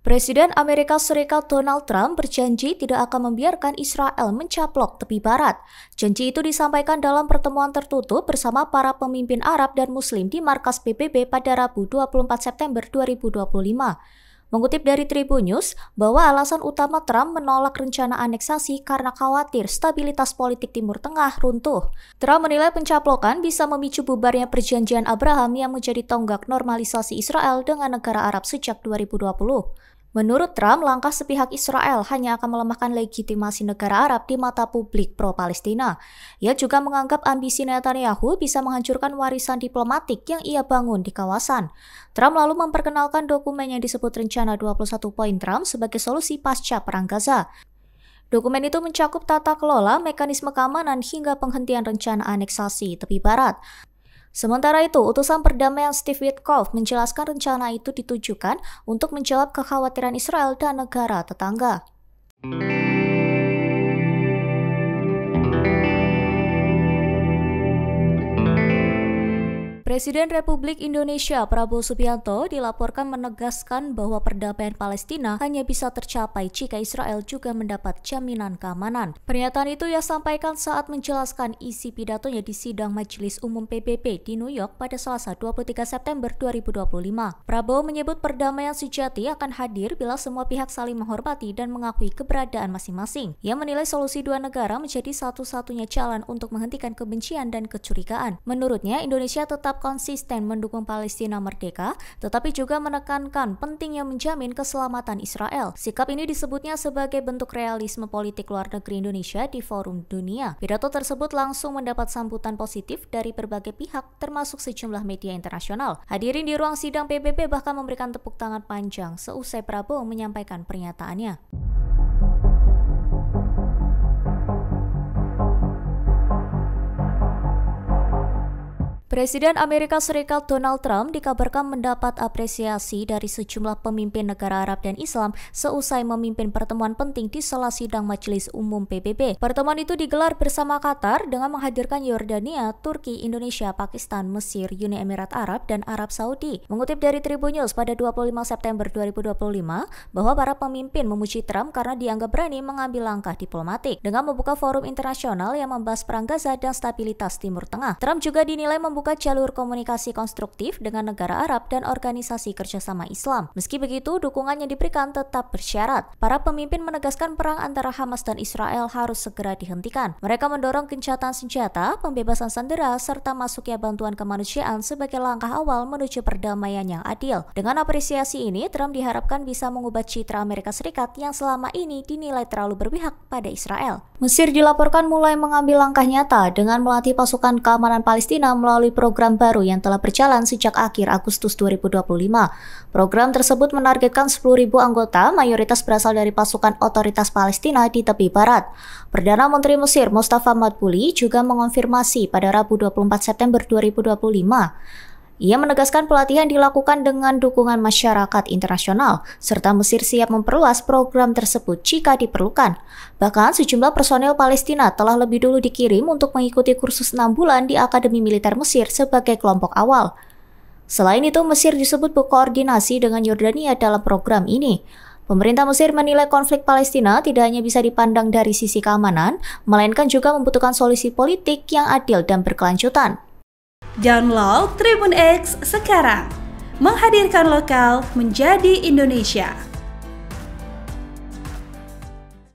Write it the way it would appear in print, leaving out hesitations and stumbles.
Presiden Amerika Serikat Donald Trump berjanji tidak akan membiarkan Israel mencaplok tepi barat. Janji itu disampaikan dalam pertemuan tertutup bersama para pemimpin Arab dan Muslim di markas PBB pada Rabu 24 September 2025. Mengutip dari Tribun News, bahwa alasan utama Trump menolak rencana aneksasi karena khawatir stabilitas politik Timur Tengah runtuh. Trump menilai pencaplokan bisa memicu bubarnya perjanjian Abraham yang menjadi tonggak normalisasi Israel dengan negara Arab sejak 2020. Menurut Trump, langkah sepihak Israel hanya akan melemahkan legitimasi negara Arab di mata publik pro-Palestina. Ia juga menganggap ambisi Netanyahu bisa menghancurkan warisan diplomatik yang ia bangun di kawasan. Trump lalu memperkenalkan dokumen yang disebut Rencana 21 Poin Trump sebagai solusi pasca Perang Gaza. Dokumen itu mencakup tata kelola, mekanisme keamanan, hingga penghentian rencana aneksasi tepi barat. Sementara itu, utusan perdamaian Steve Witkoff menjelaskan rencana itu ditujukan untuk menjawab kekhawatiran Israel dan negara tetangga. Presiden Republik Indonesia Prabowo Subianto dilaporkan menegaskan bahwa perdamaian Palestina hanya bisa tercapai jika Israel juga mendapat jaminan keamanan. Pernyataan itu ia sampaikan saat menjelaskan isi pidatonya di sidang Majelis Umum PBB di New York pada Selasa 23 September 2025. Prabowo menyebut perdamaian sejati akan hadir bila semua pihak saling menghormati dan mengakui keberadaan masing-masing. Ia menilai solusi dua negara menjadi satu-satunya jalan untuk menghentikan kebencian dan kecurigaan. Menurutnya, Indonesia tetap konsisten mendukung Palestina merdeka, tetapi juga menekankan pentingnya menjamin keselamatan Israel. Sikap ini disebutnya sebagai bentuk realisme politik luar negeri Indonesia di forum dunia. Pidato tersebut langsung mendapat sambutan positif dari berbagai pihak, termasuk sejumlah media internasional. Hadirin di ruang sidang PBB bahkan memberikan tepuk tangan panjang seusai Prabowo menyampaikan pernyataannya. Presiden Amerika Serikat Donald Trump dikabarkan mendapat apresiasi dari sejumlah pemimpin negara Arab dan Islam seusai memimpin pertemuan penting di sela sidang Majelis Umum PBB. Pertemuan itu digelar bersama Qatar dengan menghadirkan Yordania, Turki, Indonesia, Pakistan, Mesir, Uni Emirat Arab, dan Arab Saudi. Mengutip dari Tribun News pada 25 September 2025, bahwa para pemimpin memuji Trump karena dianggap berani mengambil langkah diplomatik dengan membuka forum internasional yang membahas Perang Gaza dan stabilitas Timur Tengah. Trump juga dinilai membuka jalur komunikasi konstruktif dengan negara Arab dan organisasi kerjasama Islam. Meski begitu, dukungan yang diberikan tetap bersyarat. Para pemimpin menegaskan perang antara Hamas dan Israel harus segera dihentikan. Mereka mendorong gencatan senjata, pembebasan sandera, serta masuknya bantuan kemanusiaan sebagai langkah awal menuju perdamaian yang adil. Dengan apresiasi ini, Trump diharapkan bisa mengubah citra Amerika Serikat yang selama ini dinilai terlalu berpihak pada Israel. Mesir dilaporkan mulai mengambil langkah nyata dengan melatih pasukan keamanan Palestina melalui program baru yang telah berjalan sejak akhir Agustus 2025. Program tersebut menargetkan 10.000 anggota, mayoritas berasal dari pasukan otoritas Palestina di tepi barat. Perdana Menteri Mesir Mustafa Madbuli juga mengonfirmasi pada Rabu 24 September 2025. Ia menegaskan pelatihan dilakukan dengan dukungan masyarakat internasional, serta Mesir siap memperluas program tersebut jika diperlukan. Bahkan sejumlah personel Palestina telah lebih dulu dikirim untuk mengikuti kursus 6 bulan di Akademi Militer Mesir sebagai kelompok awal. Selain itu, Mesir disebut berkoordinasi dengan Yordania dalam program ini. Pemerintah Mesir menilai konflik Palestina tidak hanya bisa dipandang dari sisi keamanan, melainkan juga membutuhkan solusi politik yang adil dan berkelanjutan. Download Tribun X sekarang, menghadirkan lokal menjadi Indonesia.